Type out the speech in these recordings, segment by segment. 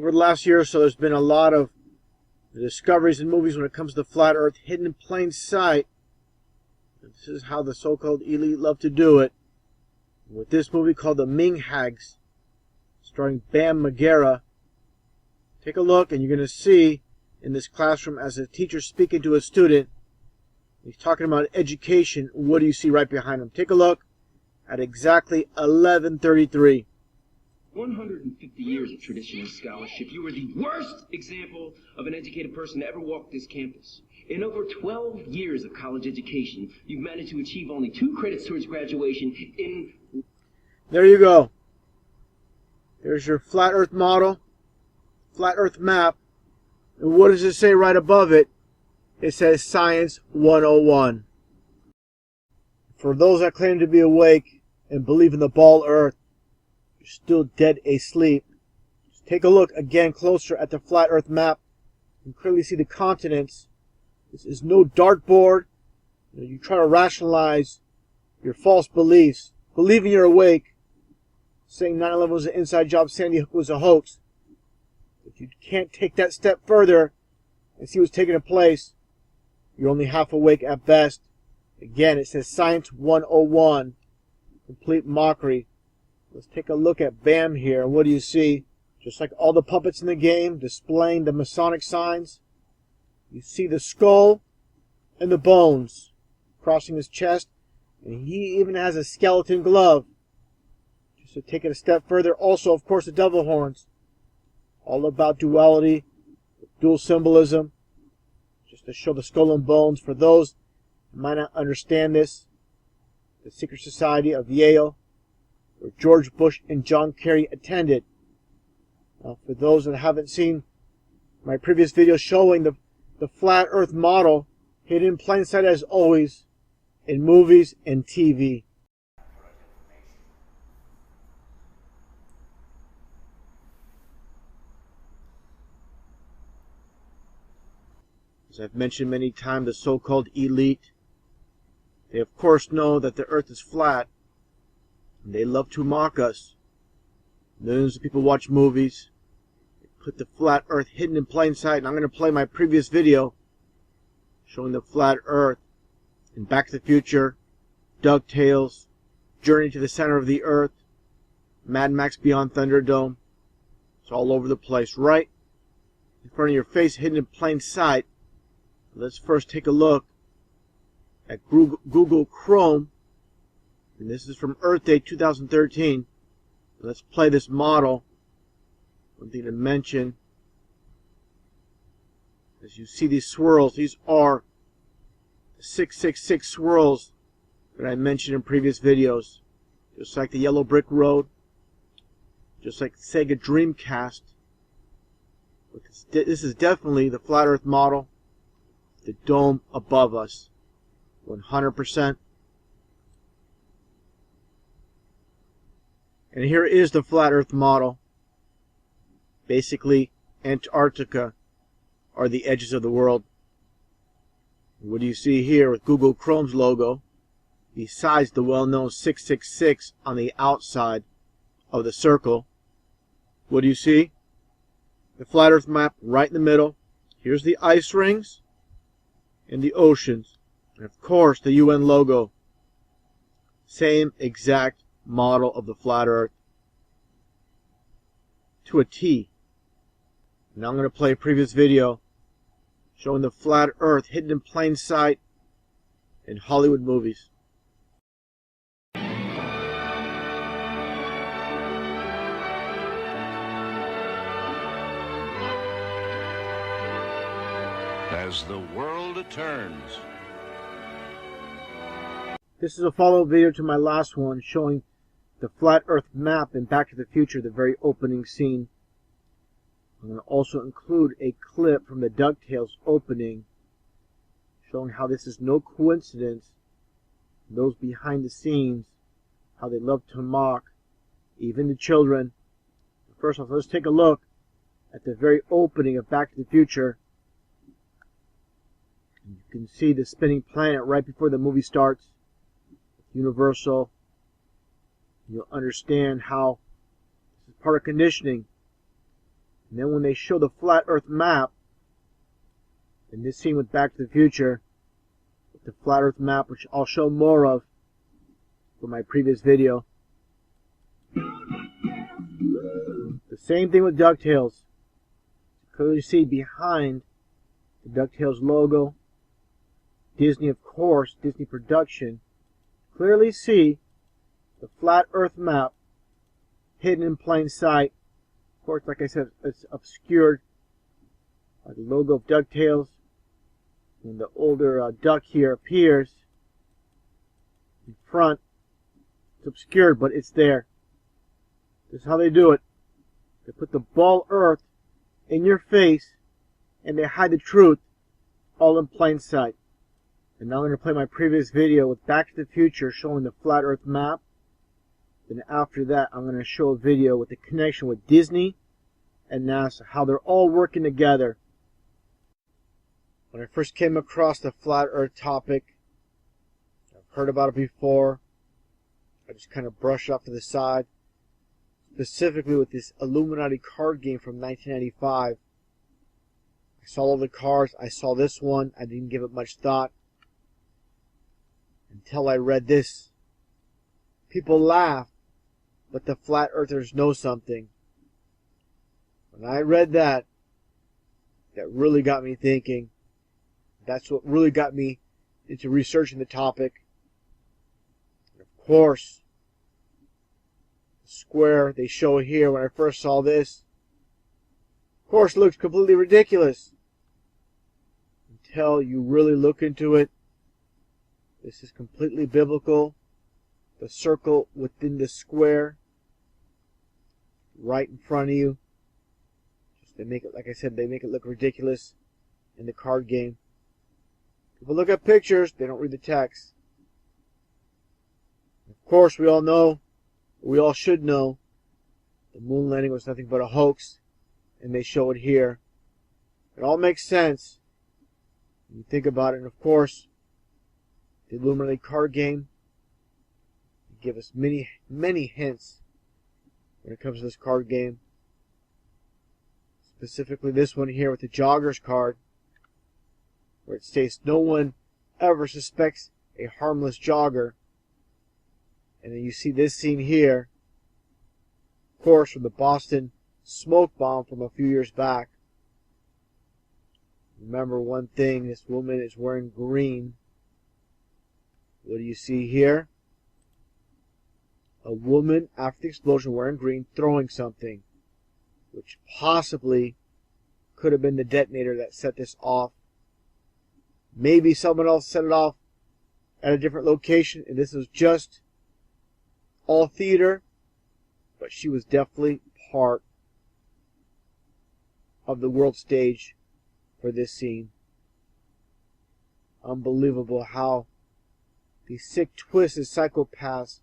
Over the last year or so, there's been a lot of discoveries in movies when it comes to the flat earth, hidden in plain sight. This is how the so-called elite love to do it. With this movie called The Ming Hags, starring Bam Margera, take a look and you're going to see in this classroom as a teacher speaking to a student, he's talking about education. What do you see right behind him? Take a look at exactly 11:33. 150 years of tradition and scholarship. You were the worst example of an educated person to ever walk this campus. In over 12 years of college education, you've managed to achieve only 2 credits towards graduation in... There you go. There's your flat earth model, flat earth map. And what does it say right above it? It says Science 101. For those that claim to be awake and believe in the ball earth, you're still dead asleep. Just take a look again closer at the flat earth map. You can clearly see the continents. This is no dartboard. You try to rationalize your false beliefs, believing you're awake, saying 9/11 was an inside job, Sandy Hook was a hoax. If you can't take that step further and see what's taking place, you're only half awake at best. Again, it says Science 101. Complete mockery. Let's take a look at Bam here. What do you see? Just like all the puppets in the game displaying the Masonic signs, you see the skull and the bones crossing his chest, and he even has a skeleton glove. Just to take it a step further, also, of course, the devil horns. All about duality, dual symbolism, just to show the skull and bones. For those who might not understand this, the secret society of Yale, where George Bush and John Kerry attended. Now, for those that haven't seen my previous video showing the flat earth model, hidden in plain sight as always in movies and TV. As I've mentioned many times, the so-called elite, they of course know that the earth is flat. And they love to mock us. Millions of people watch movies. They put the flat earth hidden in plain sight. And I'm going to play my previous video showing the flat earth in Back to the Future, DuckTales, Journey to the Center of the Earth, Mad Max Beyond Thunderdome. It's all over the place, right in front of your face, hidden in plain sight. Let's first take a look at Google Chrome. And this is from Earth Day 2013. Let's play this model. One thing to mention, as you see these swirls, these are the 666 swirls that I mentioned in previous videos. Just like the yellow brick road, just like Sega Dreamcast. But this is definitely the flat earth model, the dome above us, 100%. And here is the flat earth model. Basically, Antarctica are the edges of the world. What do you see here with Google Chrome's logo? Besides the well-known 666 on the outside of the circle, what do you see? The flat earth map right in the middle. Here's the ice rings and the oceans. And of course, the UN logo. Same exact model of the flat earth to a T. Now I'm going to play a previous video showing the flat earth hidden in plain sight in Hollywood movies. As the world turns. This is a follow-up video to my last one showing the flat earth map in Back to the Future, the very opening scene. I'm going to also include a clip from the DuckTales opening showing how this is no coincidence. Those behind the scenes, how they love to mock even the children. First off, let's take a look at the very opening of Back to the Future. You can see the spinning planet right before the movie starts. Universal. You'll understand how this is part of conditioning. And then when they show the flat earth map, in this scene with Back to the Future, with the flat earth map, which I'll show more of for my previous video. The same thing with DuckTales. You clearly see behind the DuckTales logo, Disney, of course, Disney production, clearly see the flat earth map hidden in plain sight. Of course, like I said, it's obscured by the logo of DuckTales. When the older duck here appears in front, it's obscured, but it's there. This is how they do it. They put the ball earth in your face and they hide the truth all in plain sight. And now I'm going to play my previous video with Back to the Future showing the flat earth map. Then after that, I'm going to show a video with the connection with Disney and NASA, how they're all working together. When I first came across the flat earth topic, I've heard about it before. I just kind of brushed off to the side. Specifically with this Illuminati card game from 1995. I saw all the cards. I saw this one. I didn't give it much thought until I read this. People laugh, but the flat earthers know something. When I read that, that really got me thinking. That's what really got me into researching the topic. And of course, the square they show here when I first saw this, of course, looks completely ridiculous. Until you really look into it, this is completely biblical. The circle within the square, right in front of you. Just they make it, like I said, they make it look ridiculous in the card game. People look at pictures, they don't read the text. Of course, we all know, we all should know, the moon landing was nothing but a hoax, and they show it here. It all makes sense when you think about it. And of course, the Illuminati card game give us many, many hints when it comes to this card game. Specifically this one here with the joggers card, where it states no one ever suspects a harmless jogger. And then you see this scene here, of course, from the Boston smoke bomb from a few years back. Remember one thing, this woman is wearing green. What do you see here? A woman after the explosion wearing green throwing something, which possibly could have been the detonator that set this off. Maybe someone else set it off at a different location and this was just all theater, but she was definitely part of the world stage for this scene. Unbelievable how these sick, twisted psychopaths,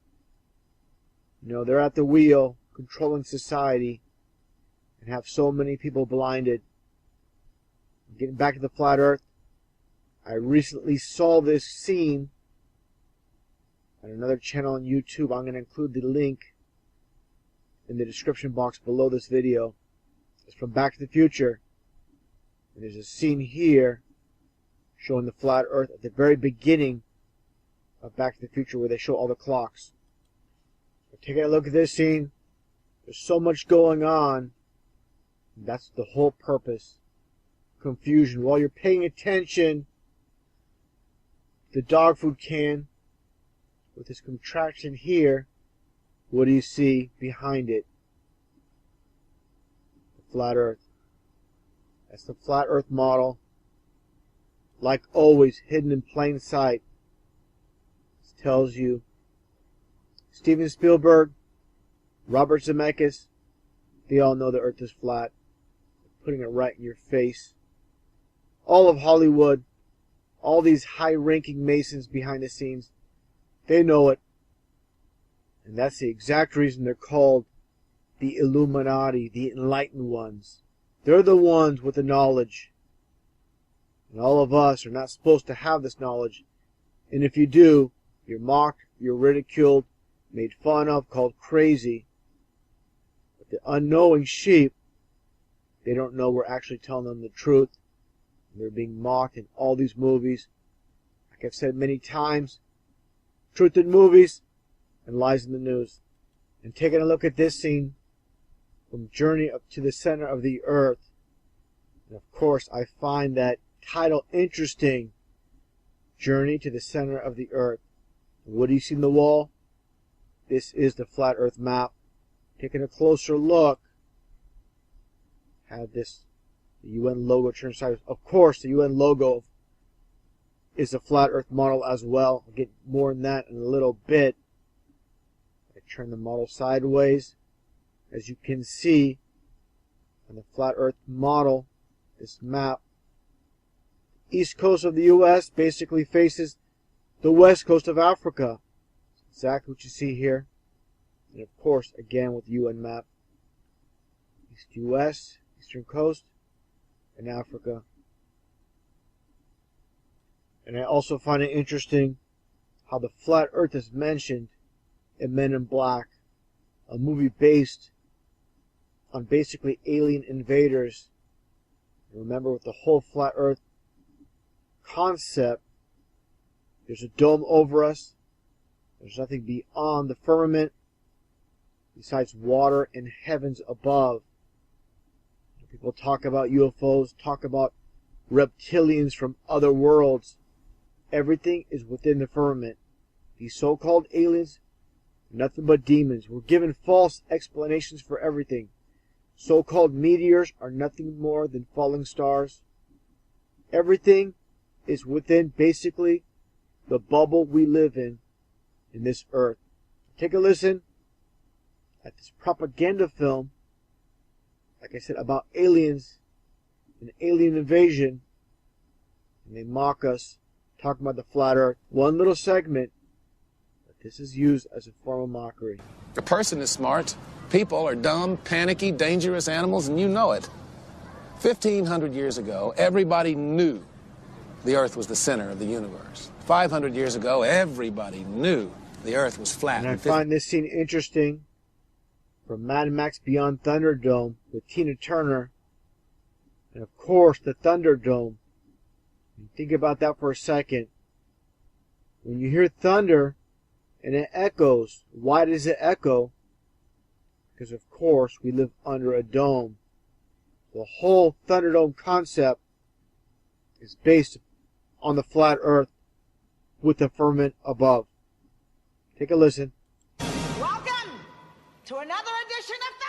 they're at the wheel, controlling society, and have so many people blinded. Getting back to the flat earth, I recently saw this scene on another channel on YouTube. I'm going to include the link in the description box below this video. It's from Back to the Future. And there's a scene here showing the flat earth at the very beginning of Back to the Future where they show all the clocks. Take a look at this scene. There's so much going on. That's the whole purpose. Confusion. While you're paying attention, the dog food can, with this contraction here, what do you see behind it? The flat earth. That's the flat earth model. Like always, hidden in plain sight. This tells you Steven Spielberg, Robert Zemeckis, they all know the earth is flat. Putting it right in your face. All of Hollywood, all these high-ranking Masons behind the scenes, they know it. And that's the exact reason they're called the Illuminati, the enlightened ones. They're the ones with the knowledge. And all of us are not supposed to have this knowledge. And if you do, you're mocked, you're ridiculed, made fun of, called crazy. But the unknowing sheep, They don't know we're actually telling them the truth. They're being mocked in all these movies. Like I've said many times, truth in movies and lies in the news. And taking a look at this scene from Journey up to the Center of the Earth. And of course, I find that title interesting. Journey to the Center of the Earth. And what do you see on the wall? This is the flat Earth map. Taking a closer look. Have this the UN logo turned sideways. Of course, the UN logo is a flat Earth model as well. I'll get more on that in a little bit. I turn the model sideways. As you can see on the flat Earth model, this map, east coast of the U.S. basically faces the west coast of Africa. That's exactly what you see here. And of course, again with the UN map, East U.S., eastern coast, and Africa. And I also find it interesting how the flat Earth is mentioned in Men in Black, a movie based on basically alien invaders. Remember, with the whole flat Earth concept, there's a dome over us. There's nothing beyond the firmament besides water and heavens above. People talk about UFOs, talk about reptilians from other worlds. Everything is within the firmament. These so-called aliens, nothing but demons. We're given false explanations for everything. So-called meteors are nothing more than falling stars. Everything is within basically the bubble we live in this earth. Take a listen at this propaganda film, like I said, about aliens and alien invasion. And they mock us, talking about the flat earth. One little segment, but this is used as a form of mockery. A person is smart. People are dumb, panicky, dangerous animals, and you know it. 1,500 years ago, everybody knew the Earth was the center of the universe. 500 years ago, everybody knew the Earth was flat. And I find this scene interesting from Mad Max Beyond Thunderdome with Tina Turner. And of course, the Thunderdome. Think about that for a second. When you hear thunder and it echoes, why does it echo? Because of course we live under a dome. The whole Thunderdome concept is based on the flat earth with the firmament above. Take a listen. Welcome to another edition of Thunderdome!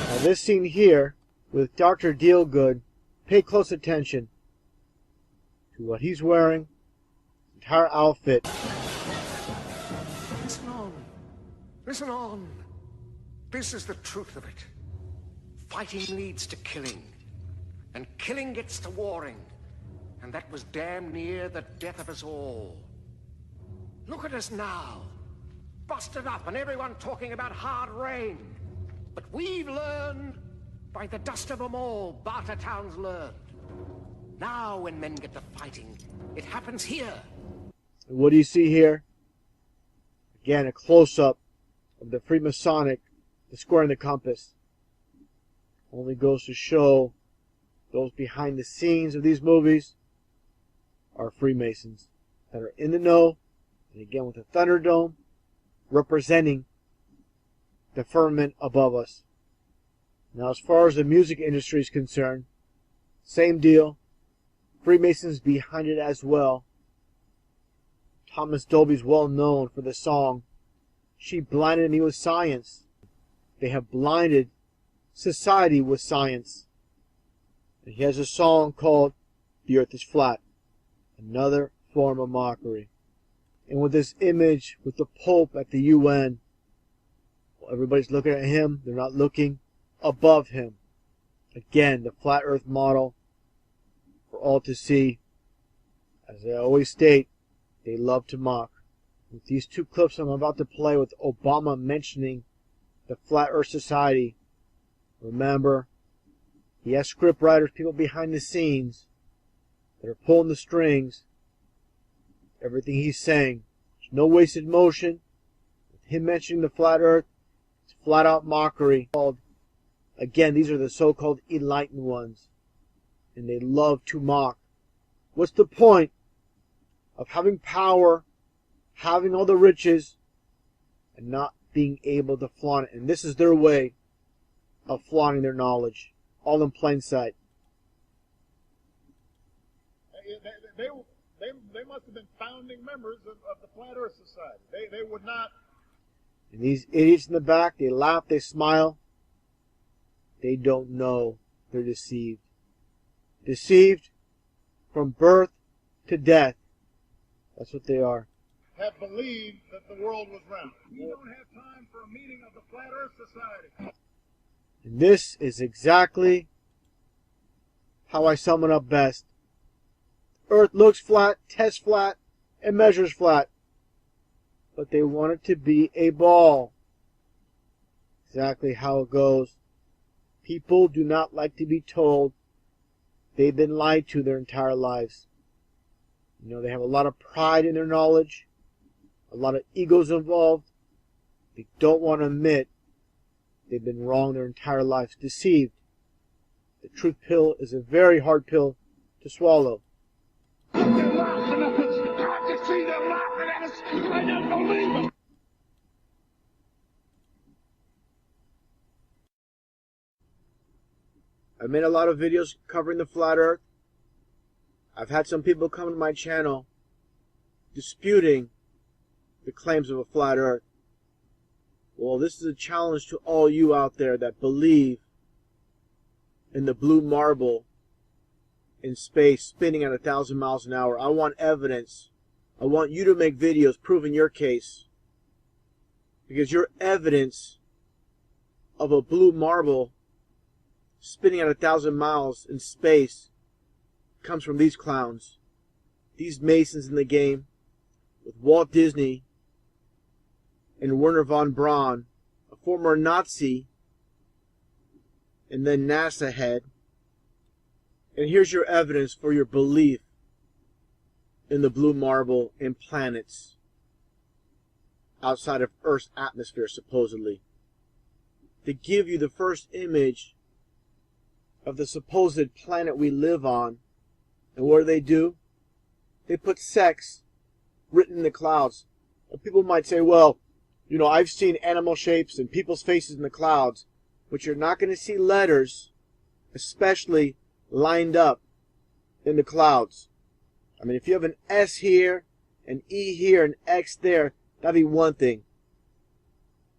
Now this scene here with Dr. Dealgood, pay close attention to what he's wearing, entire outfit. Listen on. Listen on. This is the truth of it. Fighting leads to killing, and killing gets to warring, and that was damn near the death of us all. Look at us now, busted up and everyone talking about hard rain. But we've learned, by the dust of them all, Bartertown's learned. Now when men get to fighting, it happens here. And what do you see here? Again, a close-up of the Freemasonic, the square and the compass. Only goes to show those behind the scenes of these movies are Freemasons that are in the know, and again with the Thunderdome representing the firmament above us. Now, as far as the music industry is concerned, same deal. Freemasons behind it as well. Thomas Dolby's well known for the song, "She Blinded Me with Science." They have blinded society with science. And he has a song called "The Earth is Flat," another form of mockery. And with this image with the Pope at the UN, well, everybody's looking at him. They're not looking above him. Again, the flat earth model for all to see. As I always state, they love to mock. With these two clips I'm about to play with Obama mentioning the Flat Earth Society, remember, he has script writers, people behind the scenes that are pulling the strings. Everything he's saying, there's no wasted motion. With him mentioning the flat earth, it's flat out mockery. Again, these are the so-called enlightened ones, and they love to mock. What's the point of having power, having all the riches, and not being able to flaunt it? And this is their way of flaunting their knowledge, all in plain sight. They must have been founding members of the Flat Earth Society. They would not. And these idiots in the back, they laugh, they smile. They don't know they're deceived. Deceived from birth to death. That's what they are. Have believed that the world was round. We don't have time for a meeting of the Flat Earth Society. And this is exactly how I sum it up best. Earth looks flat, tests flat, and measures flat. But they want it to be a ball. Exactly how it goes. People do not like to be told they've been lied to their entire lives. You know, they have a lot of pride in their knowledge, a lot of egos involved. They don't want to admit they've been wrong their entire lives, deceived. The truth pill is a very hard pill to swallow. They're laughing at us. I can see them laughing at us. I don't believe them. I made a lot of videos covering the flat earth. I've had some people come to my channel disputing the claims of a flat earth. Well, this is a challenge to all you out there that believe in the blue marble in space spinning at 1,000 miles an hour. I want evidence. I want you to make videos proving your case. Because your evidence of a blue marble spinning at 1,000 miles in space comes from these clowns, these Masons in the game, with Walt Disney and Werner von Braun, a former Nazi and then NASA head. And here's your evidence for your belief in the blue marble and planets outside of Earth's atmosphere, supposedly. To give you the first image of the supposed planet we live on. And what do? They put sex written in the clouds. And people might say, well, you know, I've seen animal shapes and people's faces in the clouds, but you're not going to see letters, especially lined up in the clouds. I mean, if you have an S here, an E here, an X there, that'd be one thing.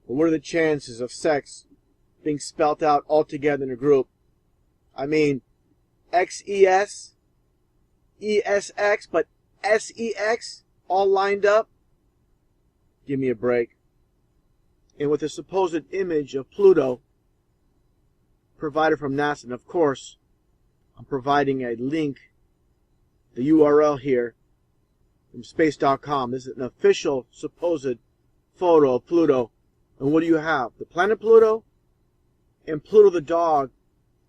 But what are the chances of sex being spelt out all together in a group? I mean, XES, ESX, but SEX all lined up? Give me a break. And with the supposed image of Pluto provided from NASA, and of course, I'm providing a link, the URL here, from space.com. This is an official supposed photo of Pluto. And what do you have? The planet Pluto and Pluto the dog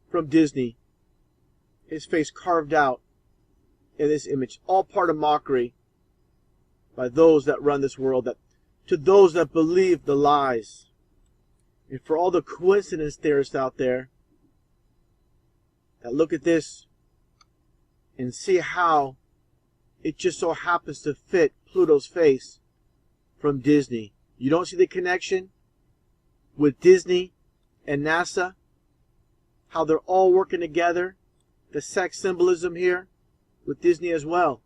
from Disney. His face carved out in this image. All part of mockery by those that run this world, that to those that believe the lies. And for all the coincidence theorists out there that look at this and see how it just so happens to fit Pluto's face from Disney. You don't see the connection with Disney and NASA? How they're all working together? The sex symbolism here with Disney as well.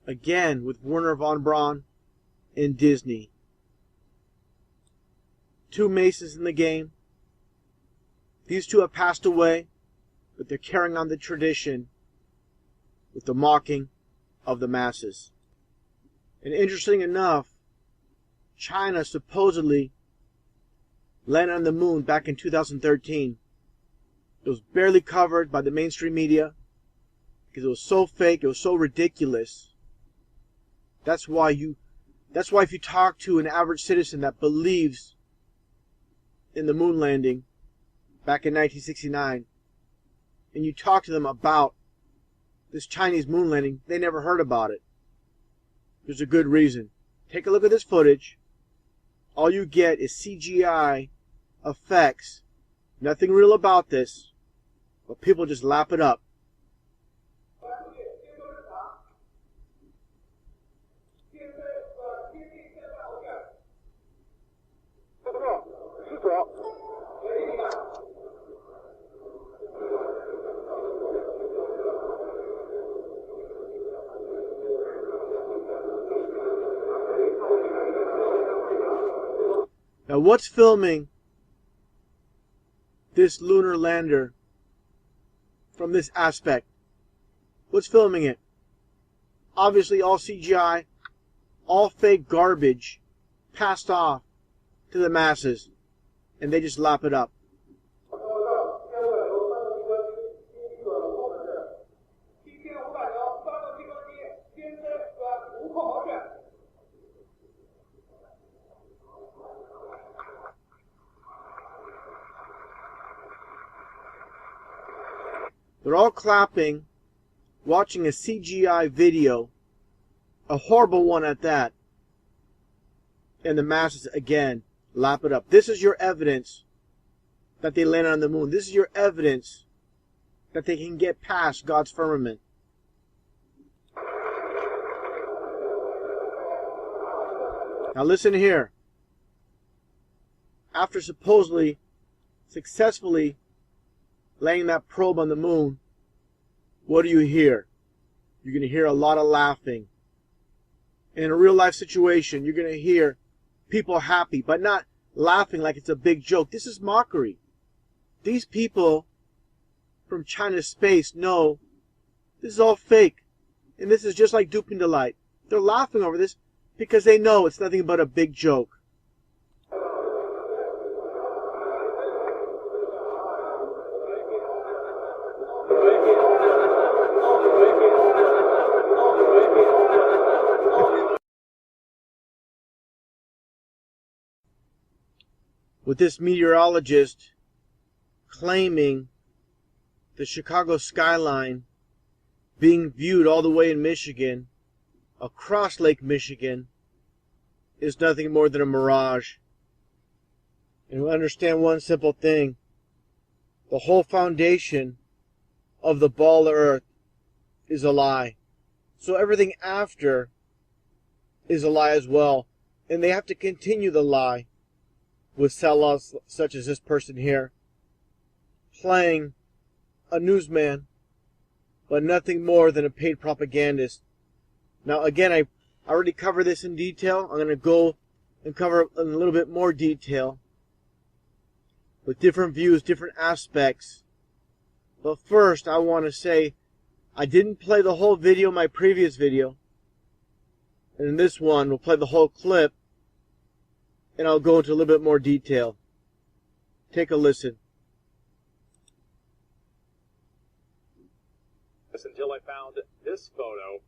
Again, with Werner von Braun and Disney. Two Masons in the game. These two have passed away, but they're carrying on the tradition with the mocking of the masses. And interesting enough, China supposedly landed on the moon back in 2013. It was barely covered by the mainstream media because it was so fake, it was so ridiculous. That's why if you talk to an average citizen that believes in the moon landing back in 1969, and you talk to them about this Chinese moon landing, they never heard about it. There's a good reason. Take a look at this footage. All you get is CGI effects. Nothing real about this, but people just lap it up. Now, what's filming this lunar lander from this aspect? What's filming it? Obviously all CGI, all fake garbage passed off to the masses, and they just lap it up. They're all clapping, watching a CGI video, a horrible one at that, and the masses again lap it up. This is your evidence that they landed on the moon. This is your evidence that they can get past God's firmament. Now listen here. After supposedly successfully laying that probe on the moon, what do you hear? You're going to hear a lot of laughing. In a real life situation, you're going to hear people happy, but not laughing like it's a big joke. This is mockery. These people from China's space know this is all fake. And this is just like duping the light. They're laughing over this because they know it's nothing but a big joke. With this meteorologist claiming the Chicago skyline being viewed all the way in Michigan, across Lake Michigan, is nothing more than a mirage. And we understand one simple thing. The whole foundation of the ball of earth is a lie. So everything after is a lie as well. And they have to continue the lie with sellouts such as this person here, playing a newsman, but nothing more than a paid propagandist. Now again, I already covered this in detail. I'm going to go and cover in a little bit more detail with different views, different aspects. But first, I want to say I didn't play the whole video in my previous video. And in this one, we'll play the whole clip, and I'll go into a little bit more detail. Take a listen. Until I found this photo,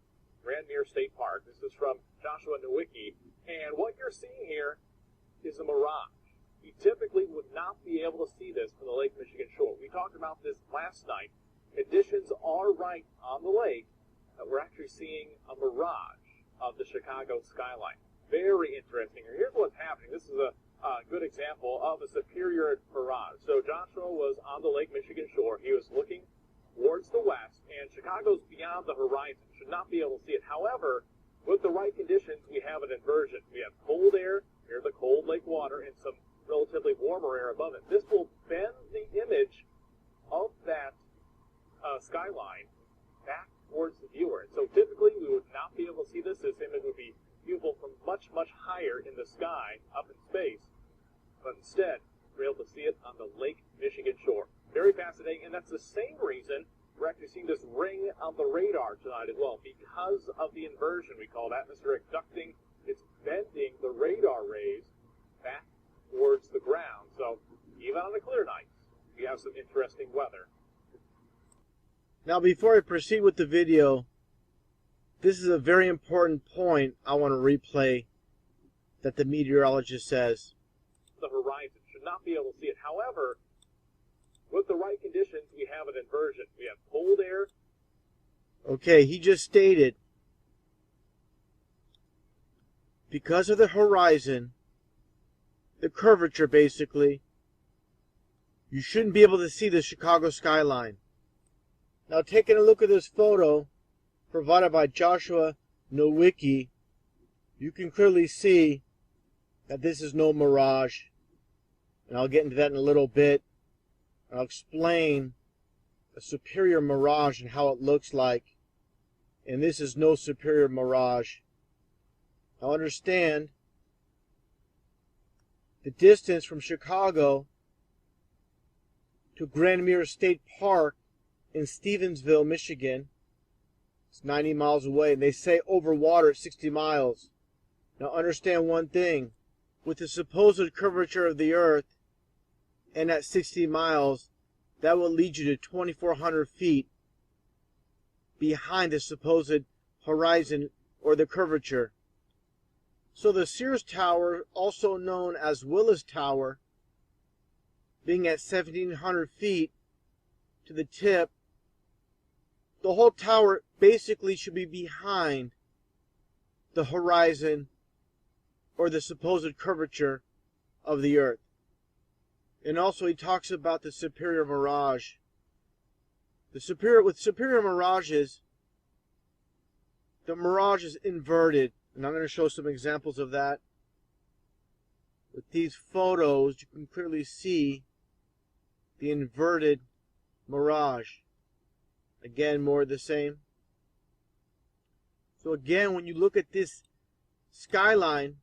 Randmere State Park. This is from Joshua Nowicki, and what you're seeing here is a mirage. You typically would not be able to see this from the Lake Michigan shore. We talked about this last night. Conditions are right on the lake that we're actually seeing a mirage of the Chicago skyline. Very interesting. Here's what's happening. This is a good example of a superior mirage. So Joshua was on the Lake Michigan shore. He was looking towards the west, and Chicago's beyond the horizon. Should not be able to see it. However, with the right conditions, we have an inversion. We have cold air near the cold lake water and some relatively warmer air above it. This will bend the image of that skyline back towards the viewer. So typically, we would not be able to see this. This image would be viewable from much, much higher in the sky, up in space. But instead, we're able to see it on the Lake Michigan shore. Very fascinating, and that's the same reason we're actually seeing this ring on the radar tonight as well. Because of the inversion we call atmospheric ducting, it's bending the radar rays back towards the ground. So even on the clear nights, we have some interesting weather. Now before I proceed with the video, this is a very important point I want to replay that the meteorologist says. The horizon should not be able to see it. However, with the right conditions, we have an inversion. We have cold air. Okay, he just stated, because of the horizon, the curvature basically, you shouldn't be able to see the Chicago skyline. Now, taking a look at this photo provided by Joshua Nowicki, you can clearly see that this is no mirage. And I'll get into that in a little bit. I'll explain a superior mirage and how it looks like. And this is no superior mirage. Now understand, the distance from Chicago to Grasshoppers State Park in Stevensville, Michigan, it's 90 miles away. And they say over water it's 60 miles. Now understand one thing. With the supposed curvature of the earth and at 60 miles, that will lead you to 2,400 feet behind the supposed horizon or the curvature. So the Sears Tower, also known as Willis Tower, being at 1,700 feet to the tip, the whole tower basically should be behind the horizon or the supposed curvature of the earth. And also he talks about the superior mirage. With superior mirages, the mirage is inverted. And I'm going to show some examples of that. With these photos, you can clearly see the inverted mirage. Again, more of the same. So again, when you look at this skyline,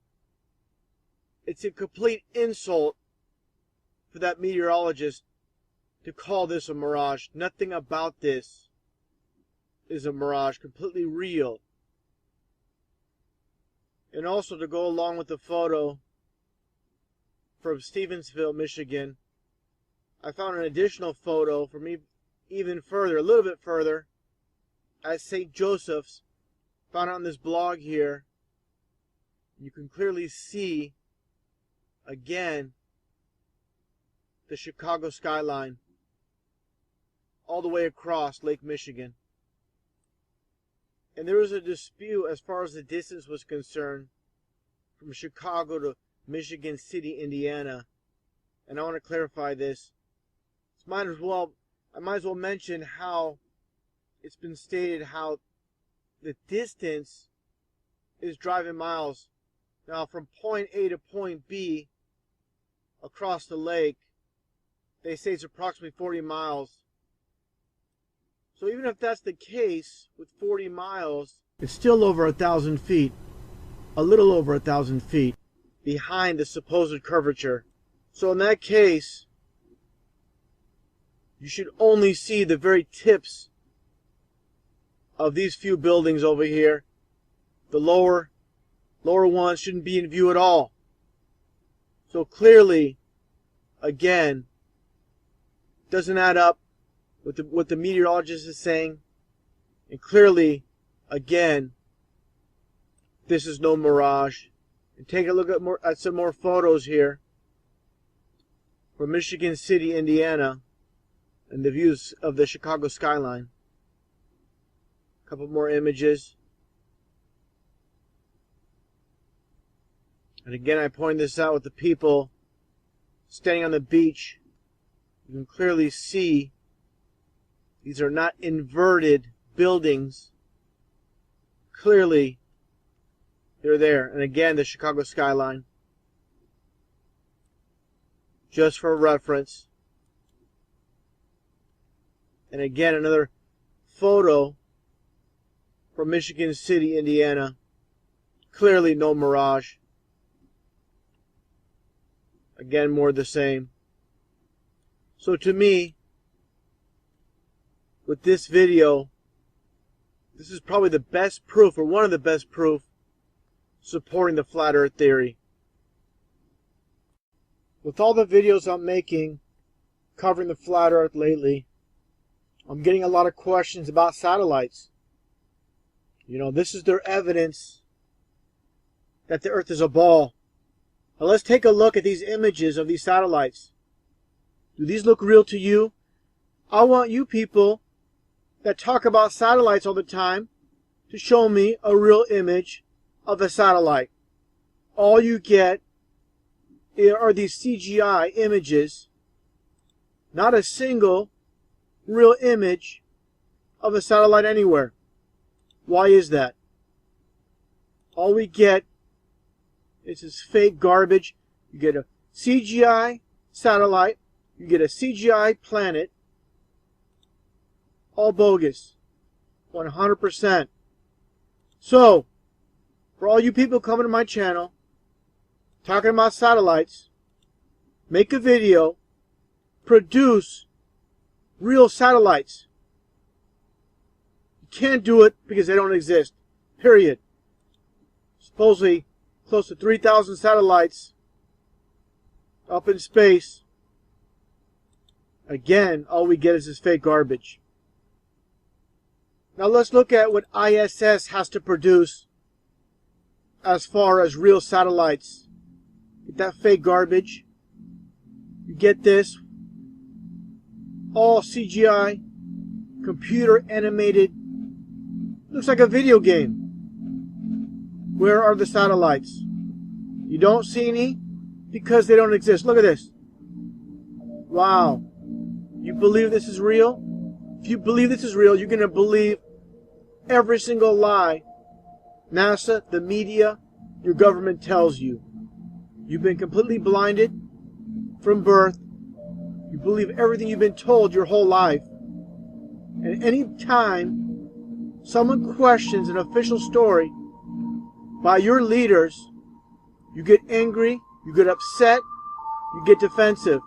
it's a complete insult for that meteorologist to call this a mirage. Nothing about this is a mirage, completely real. And also, to go along with the photo from Stevensville, Michigan, I found an additional photo from even further, a little bit further, at St. Joseph's. Found it on this blog here. You can clearly see, again, the Chicago skyline all the way across Lake Michigan. And there was a dispute as far as the distance was concerned from Chicago to Michigan City, Indiana. And I want to clarify this. I might as well mention how it's been stated how the distance is driving miles. Now from point A to point B across the lake, they say it's approximately 40 miles. So even if that's the case, with 40 miles, it's still over 1,000 feet. A little over 1,000 feet behind the supposed curvature. So in that case, you should only see the very tips of these few buildings over here. The lower ones shouldn't be in view at all. So clearly, again, doesn't add up with what the meteorologist is saying. And clearly, again, this is no mirage. And take a look at some more photos here from Michigan City, Indiana, and the views of the Chicago skyline. A couple more images. And again, I point this out with the people standing on the beach. You can clearly see these are not inverted buildings. Clearly, they're there. And again, the Chicago skyline. Just for reference. And again, another photo from Michigan City, Indiana. Clearly no mirage. Again, more of the same. So to me, with this video, this is probably the best proof, or one of the best proof, supporting the flat earth theory. With all the videos I'm making covering the flat earth lately, I'm getting a lot of questions about satellites. This is their evidence that the Earth is a ball. Now let's take a look at these images of these satellites. Do these look real to you? I want you people that talk about satellites all the time to show me a real image of a satellite. All you get are these CGI images, not a single real image of a satellite anywhere. Why is that? All we get is this fake garbage. You get a CGI satellite, you get a CGI planet, all bogus, 100%. So, for all you people coming to my channel, talking about satellites, make a video, produce real satellites. You can't do it because they don't exist, period. Supposedly, close to 3,000 satellites up in space. Again, all we get is this fake garbage. Now let's look at what ISS has to produce as far as real satellites. Get that fake garbage. You get this. All CGI, computer animated. Looks like a video game. Where are the satellites? You don't see any because they don't exist. Look at this. Wow. You believe this is real? If you believe this is real, you're going to believe every single lie NASA, the media, your government tells you. You've been completely blinded from birth. You believe everything you've been told your whole life. And any time someone questions an official story by your leaders, you get angry, you get upset, you get defensive.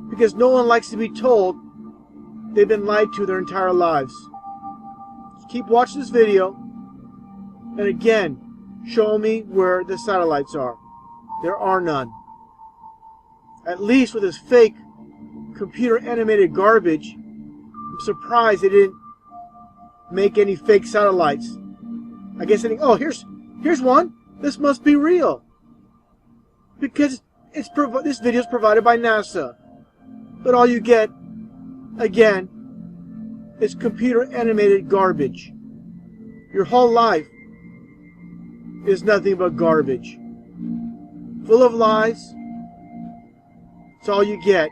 Because no one likes to be told they've been lied to their entire lives. Just keep watching this video, and again, show me where the satellites are. There are none. At least with this fake computer animated garbage, I'm surprised they didn't make any fake satellites. I guess they think, oh, here's one. This must be real. Because this video is provided by NASA. But all you get, again, is computer animated garbage. Your whole life is nothing but garbage. Full of lies. That's all you get.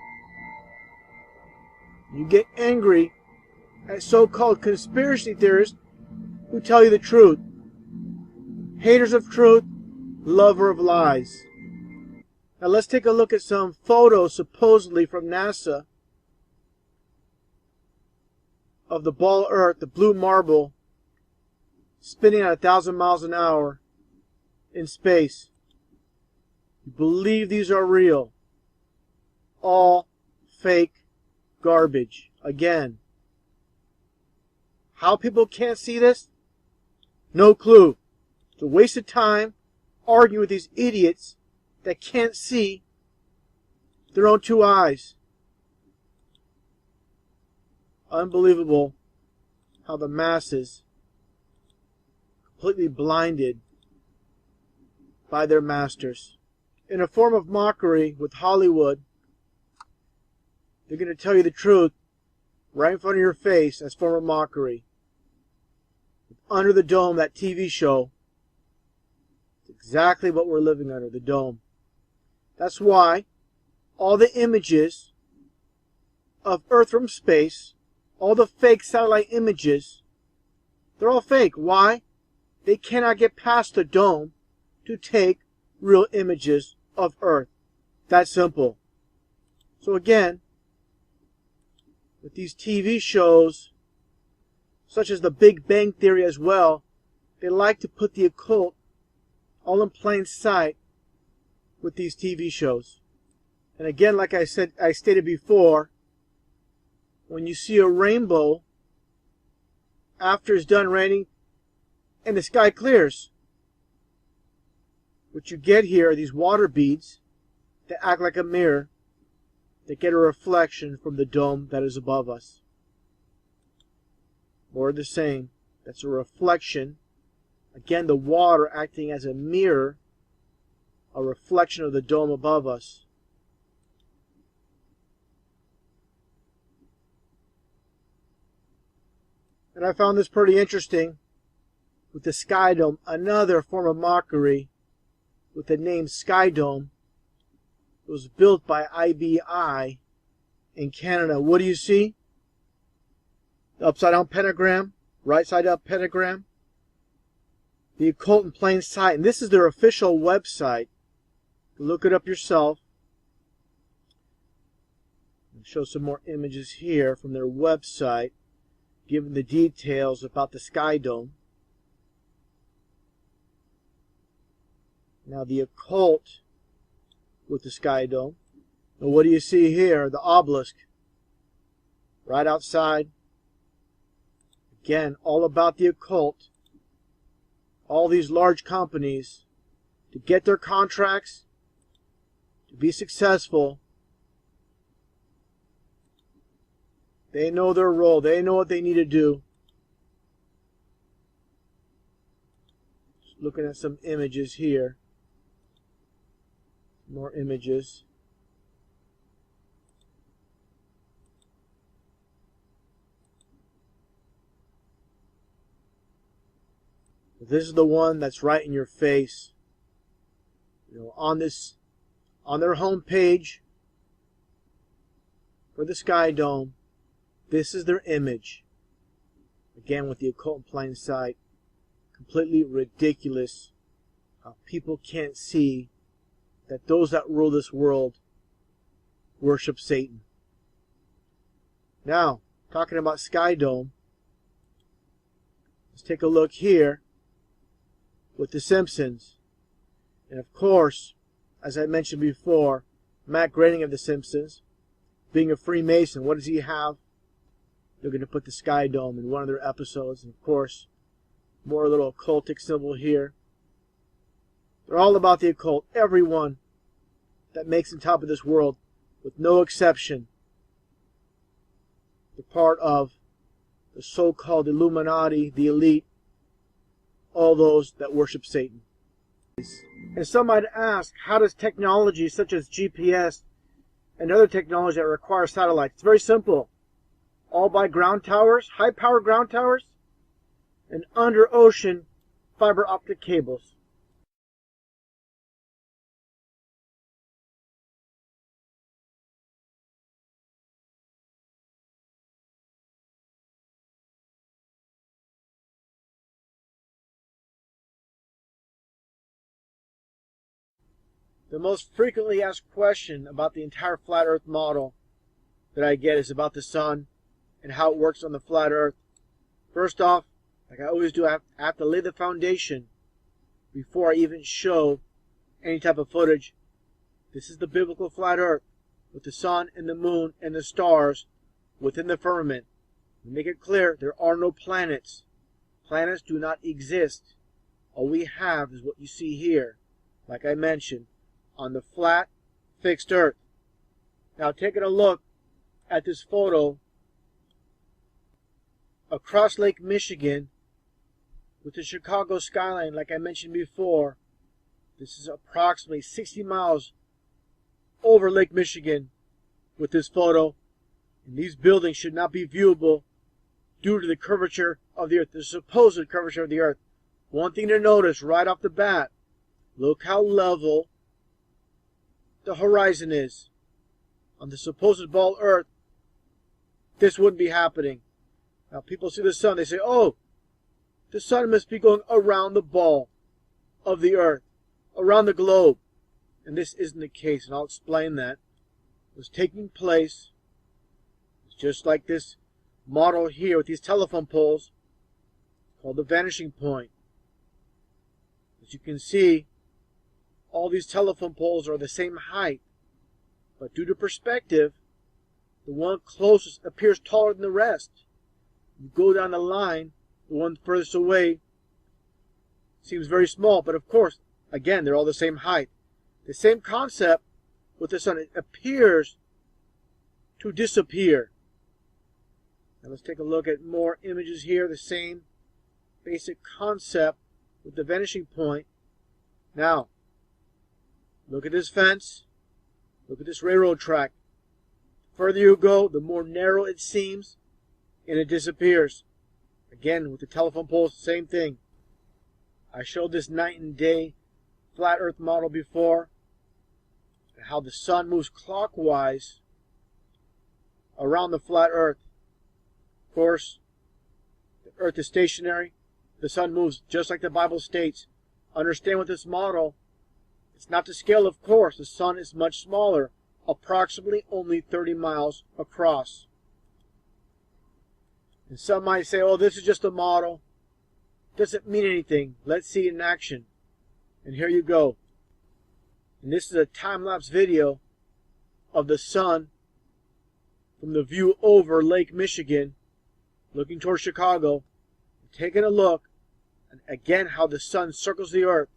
You get angry at so-called conspiracy theorists who tell you the truth. Haters of truth, lover of lies. Now let's take a look at some photos supposedly from NASA of the ball Earth, the blue marble, spinning at 1,000 miles an hour in space. You believe these are real. All fake garbage. Again. How people can't see this? No clue. It's a waste of time arguing with these idiots that can't see their own two eyes. Unbelievable how the masses completely blinded by their masters. In a form of mockery with Hollywood, they're going to tell you the truth right in front of your face as form of mockery. Under the Dome, that TV show, it's exactly what we're living under, the dome. That's why all the images of Earth from space, all the fake satellite images, they're all fake. Why? They cannot get past the dome to take real images of Earth. That simple. So again, with these TV shows, such as the Big Bang Theory as well, they like to put the occult all in plain sight with these TV shows. And again, like I stated before, when you see a rainbow after it's done raining and the sky clears, what you get here are these water beads that act like a mirror that get a reflection from the dome that is above us. More of the same. That's a reflection. Again, the water acting as a mirror, a reflection of the dome above us. And I found this pretty interesting with the Sky Dome, another form of mockery with the name Sky Dome. It was built by IBI in Canada. What do you see? The upside down pentagram, right side up pentagram. The occult in plain sight. And this is their official website. Look it up yourself. I'll show some more images here from their website, giving the details about the Sky Dome. Now the occult with the Sky Dome. And what do you see here? The obelisk. Right outside. Again, all about the occult. All these large companies, to get their contracts, to be successful, they know their role. They know what they need to do. Just looking at some images here. More images. This is the one that's right in your face. You know, on their home page for the Sky Dome, this is their image. Again, with the occult in plain sight. Completely ridiculous how people can't see that those that rule this world worship Satan. Now, talking about Sky Dome, let's take a look here with The Simpsons. And of course, as I mentioned before, Matt Groening of The Simpsons, being a Freemason, what does he have? They're going to put the Sky Dome in one of their episodes. And of course, more little occultic symbol here. They're all about the occult. Everyone that makes on top of this world, with no exception, they're part of the so-called Illuminati, the elite, all those that worship Satan. And some might ask, how does technology such as GPS and other technology that require satellites? It's very simple. All by ground towers, high-power ground towers, and under-ocean fiber optic cables. The most frequently asked question about the entire flat earth model that I get is about the sun and how it works on the flat earth. First off, like I always do, I have to lay the foundation before I even show any type of footage. This is the biblical flat earth with the sun and the moon and the stars within the firmament. We make it clear there are no planets. Planets do not exist. All we have is what you see here, like I mentioned, on the flat, fixed earth. Now taking a look at this photo across Lake Michigan with the Chicago skyline, like I mentioned before, this is approximately 60 miles over Lake Michigan with this photo. And these buildings should not be viewable due to the curvature of the earth, the supposed curvature of the earth. One thing to notice right off the bat, look how level the horizon is. On the supposed ball earth, this wouldn't be happening. Now people see the sun, they say, oh, the sun must be going around the ball of the earth, around the globe. And this isn't the case, and I'll explain that. It was taking place just like this model here with these telephone poles called the vanishing point. As you can see, all these telephone poles are the same height, but due to perspective, the one closest appears taller than the rest. You go down the line, the one furthest away seems very small, but of course, again, they're all the same height. The same concept with the sun. It appears to disappear. Now let's take a look at more images here, the same basic concept with the vanishing point. Now, look at this fence. Look at this railroad track. The further you go, the more narrow it seems, and it disappears. Again, with the telephone poles, same thing. I showed this night and day flat earth model before, and how the sun moves clockwise around the flat earth. Of course, the earth is stationary. The sun moves just like the Bible states. Understand with this model, it's not to scale, of course. The sun is much smaller, approximately only 30 miles across. And some might say, oh, this is just a model. Doesn't mean anything. Let's see it in action. And here you go. And this is a time-lapse video of the sun from the view over Lake Michigan, looking towards Chicago, taking a look, and again how the sun circles the earth,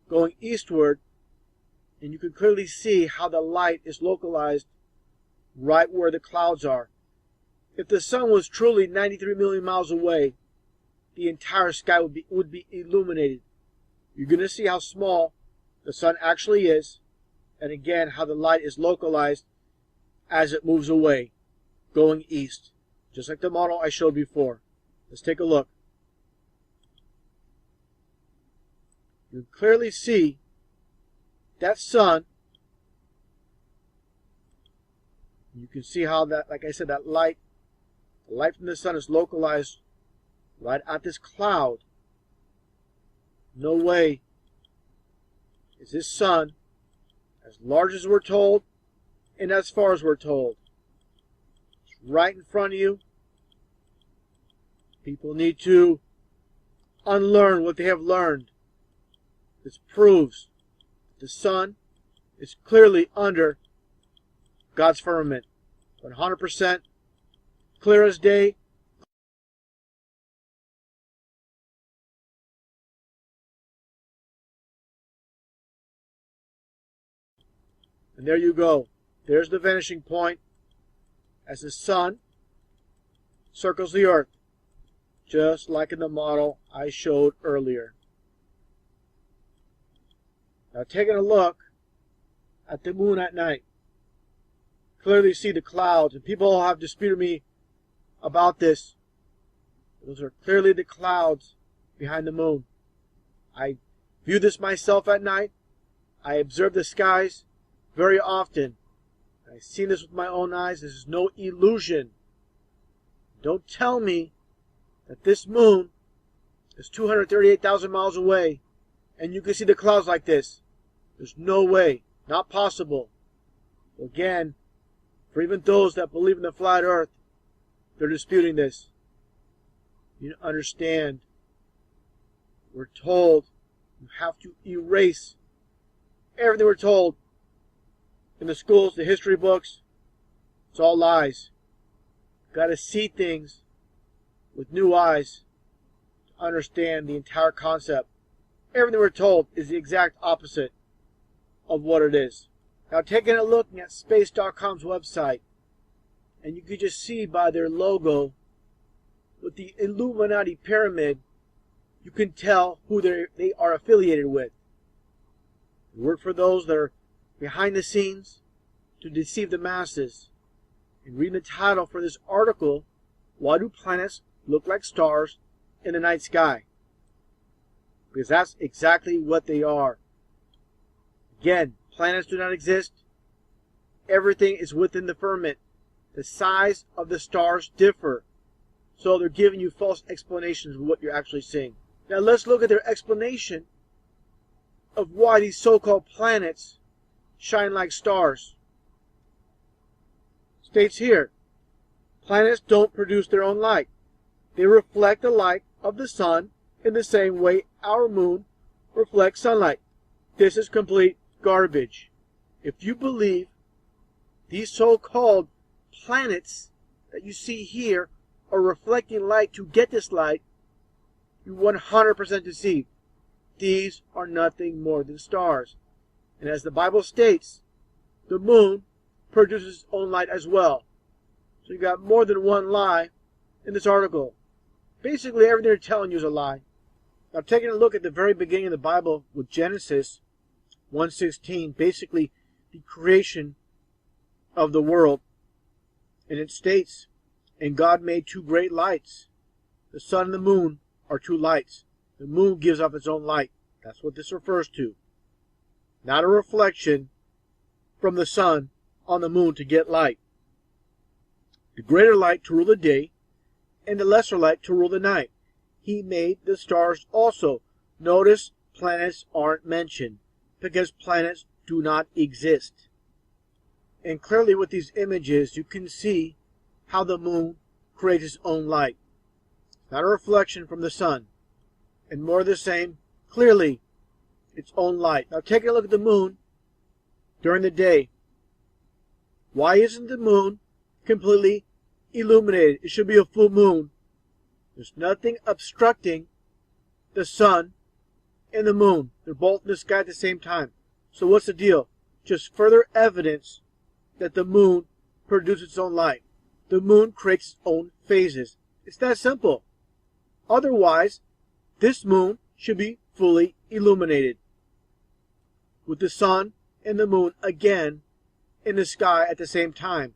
going eastward, and you can clearly see how the light is localized right where the clouds are. If the sun was truly 93 million miles away, the entire sky would be illuminated. You're going to see how small the sun actually is, and again how the light is localized as it moves away, going east, just like the model I showed before. Let's take a look. You can clearly see that sun. You can see how that, like I said, that light, the light from the sun is localized right at this cloud. No way is this sun as large as we're told and as far as we're told. It's right in front of you. People need to unlearn what they have learned. This proves the sun is clearly under God's firmament. 100% clear as day. And there you go. There's the vanishing point as the sun circles the earth, just like in the model I showed earlier. Now taking a look at the moon at night, clearly see the clouds, and people have disputed me about this. Those are clearly the clouds behind the moon. I view this myself at night. I observe the skies very often. I've seen this with my own eyes. This is no illusion. Don't tell me that this moon is 238,000 miles away and you can see the clouds like this. There's no way. Not possible. Again, for even those that believe in the flat earth, they're disputing this. You understand. We're told you have to erase everything we're told in the schools, the history books. It's all lies. Got to see things with new eyes to understand the entire concept. Everything we're told is the exact opposite of what it is. Now taking a look at space.com's website, and you can just see by their logo with the Illuminati pyramid, you can tell who they are affiliated with. They work for those that are behind the scenes to deceive the masses. And reading the title for this article, why do planets look like stars in the night sky? Because that's exactly what they are. Again, planets do not exist. Everything is within the firmament. The size of the stars differ. So they're giving you false explanations of what you're actually seeing. Now let's look at their explanation of why these so-called planets shine like stars. States here, planets don't produce their own light. They reflect the light of the sun in the same way our moon reflects sunlight. This is complete garbage. If you believe these so-called planets that you see here are reflecting light to get this light, you're 100% deceived. These are nothing more than stars. And as the Bible states, the moon produces its own light as well. So you got more than one lie in this article. Basically, everything they're telling you is a lie. Now, taking a look at the very beginning of the Bible with Genesis 1:16, basically the creation of the world, and it states, "And God made two great lights. The sun and the moon are two lights. The moon gives off its own light." That's what this refers to. Not a reflection from the sun on the moon to get light. The greater light to rule the day, and the lesser light to rule the night. He made the stars also. Notice planets aren't mentioned, because planets do not exist. And clearly with these images, you can see how the moon creates its own light. Not a reflection from the sun. And more of the same, clearly its own light. Now take a look at the moon during the day. Why isn't the moon completely illuminated? It should be a full moon. There's nothing obstructing the sun and the moon. They're both in the sky at the same time. So what's the deal? Just further evidence that the moon produces its own light. The moon creates its own phases. It's that simple. Otherwise, this moon should be fully illuminated, with the sun and the moon again in the sky at the same time.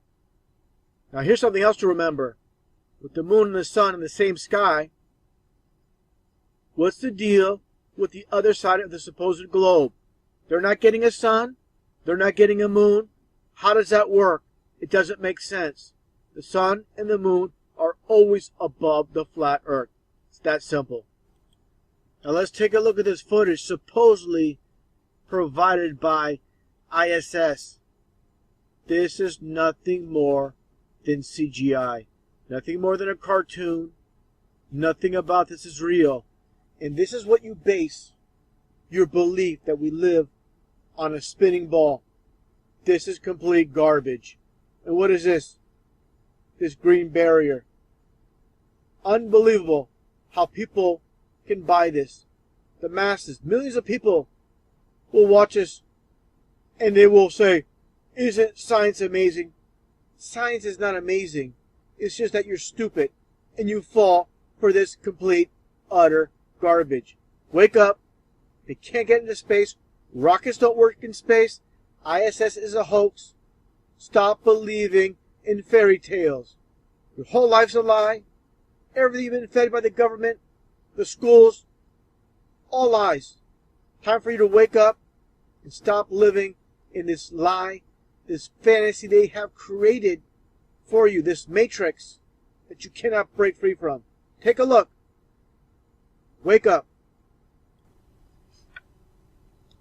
Now here's something else to remember. With the moon and the sun in the same sky, what's the deal with the other side of the supposed globe? They're not getting a sun. They're not getting a moon. How does that work? It doesn't make sense. The sun and the moon are always above the flat earth. It's that simple. Now let's take a look at this footage supposedly provided by ISS. This is nothing more than CGI. Nothing more than a cartoon. Nothing about this is real. And this is what you base your belief that we live on a spinning ball. This is complete garbage. And what is this? This green barrier. Unbelievable how people can buy this. The masses, millions of people will watch this and they will say, "Isn't science amazing?" Science is not amazing. It's just that you're stupid and you fall for this complete, utter garbage. Wake up. They can't get into space. Rockets don't work in space. ISS is a hoax. Stop believing in fairy tales. Your whole life's a lie. Everything you've been fed by the government, the schools, all lies. Time for you to wake up and stop living in this lie, this fantasy they have created for you, this matrix that you cannot break free from. Take a look. Wake up.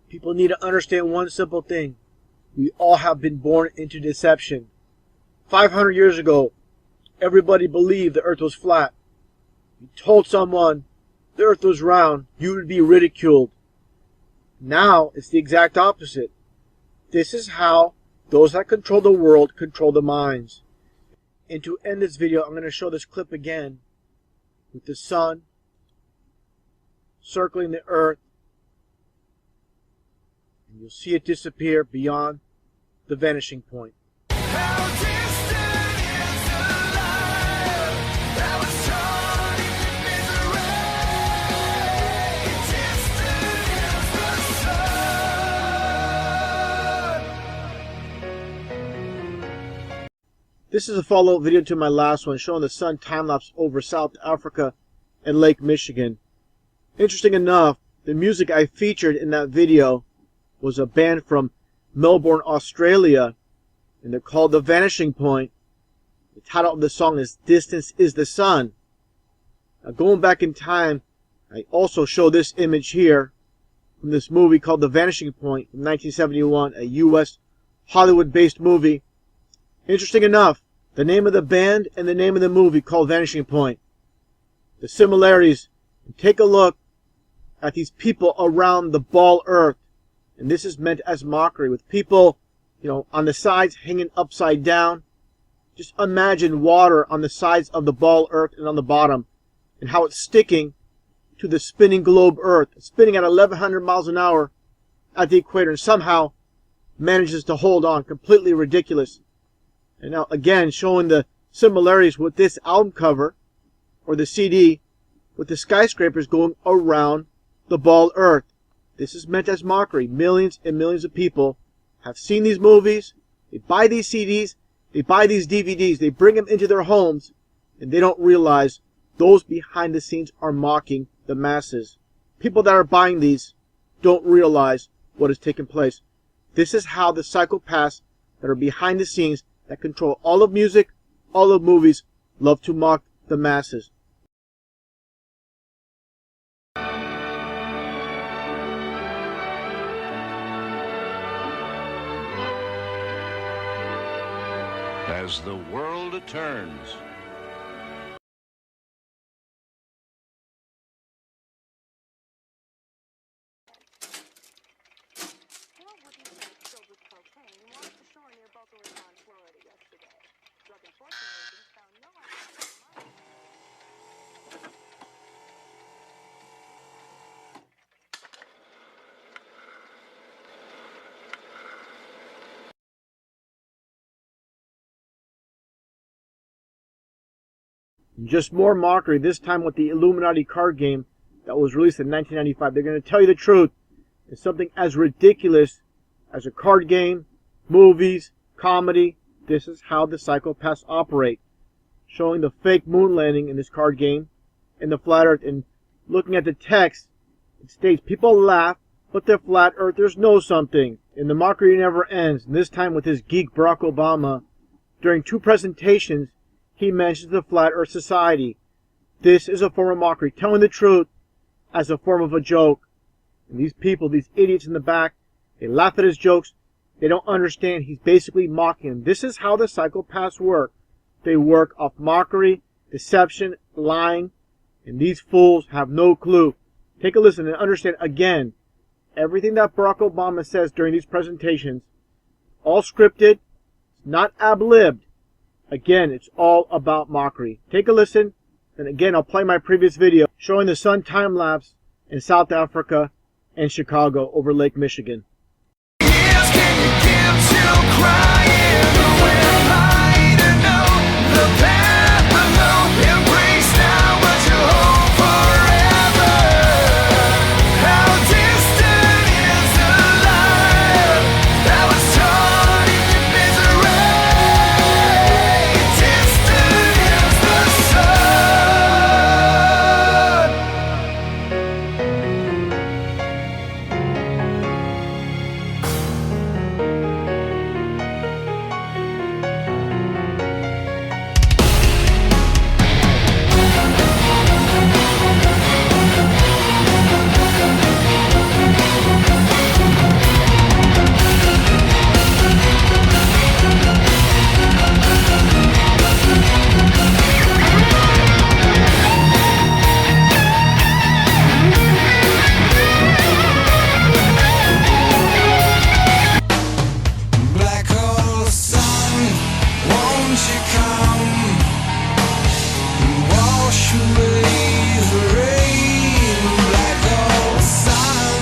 People need to understand one simple thing. We all have been born into deception. 500 years ago, everybody believed the earth was flat. You told someone the earth was round, you would be ridiculed. Now, it's the exact opposite. This is how those that control the world control the minds. And to end this video, I'm going to show this clip again with the sun circling the earth. And you'll see it disappear beyond the vanishing point. This is a follow-up video to my last one showing the sun time-lapse over South Africa and Lake Michigan. Interesting enough, the music I featured in that video was a band from Melbourne, Australia, and they're called The Vanishing Point. The title of the song is Distance is the Sun. Now going back in time, I also show this image here from this movie called The Vanishing Point from 1971, a U.S. Hollywood-based movie. Interesting enough, the name of the band and the name of the movie called Vanishing Point. The similarities. Take a look at these people around the ball earth. And this is meant as mockery with people, on the sides hanging upside down. Just imagine water on the sides of the ball earth and on the bottom. And how it's sticking to the spinning globe earth. It's spinning at 1,100 miles an hour at the equator and somehow manages to hold on. Completely ridiculous. And now, again, showing the similarities with this album cover, or the CD, with the skyscrapers going around the bald earth. This is meant as mockery. Millions and millions of people have seen these movies. They buy these CDs. They buy these DVDs. They bring them into their homes, and they don't realize those behind the scenes are mocking the masses. People that are buying these don't realize what is taking place. This is how the psychopaths that are behind the scenes, that control all of music, all of movies, love to mock the masses. As the world turns, Just more mockery, this time with the Illuminati card game that was released in 1995. They're going to tell you the truth. It's something as ridiculous as a card game, movies, comedy. This is how the psychopaths operate. Showing the fake moon landing in this card game and the flat earth, and looking at the text, it states, people laugh, but the flat earthers know something. And the mockery never ends. And this time with his geek Barack Obama. During 2 presentations, he mentions the Flat Earth Society. This is a form of mockery, telling the truth as a form of a joke. And these people, these idiots in the back, they laugh at his jokes. They don't understand. He's basically mocking them. This is how the psychopaths work. They work off mockery, deception, lying, and these fools have no clue. Take a listen and understand again. Everything that Barack Obama says during these presentations, all scripted, not ad-libbed. Again, it's all about mockery. Take a listen, and again, I'll play my previous video showing the sun time-lapse in South Africa and Chicago over Lake Michigan.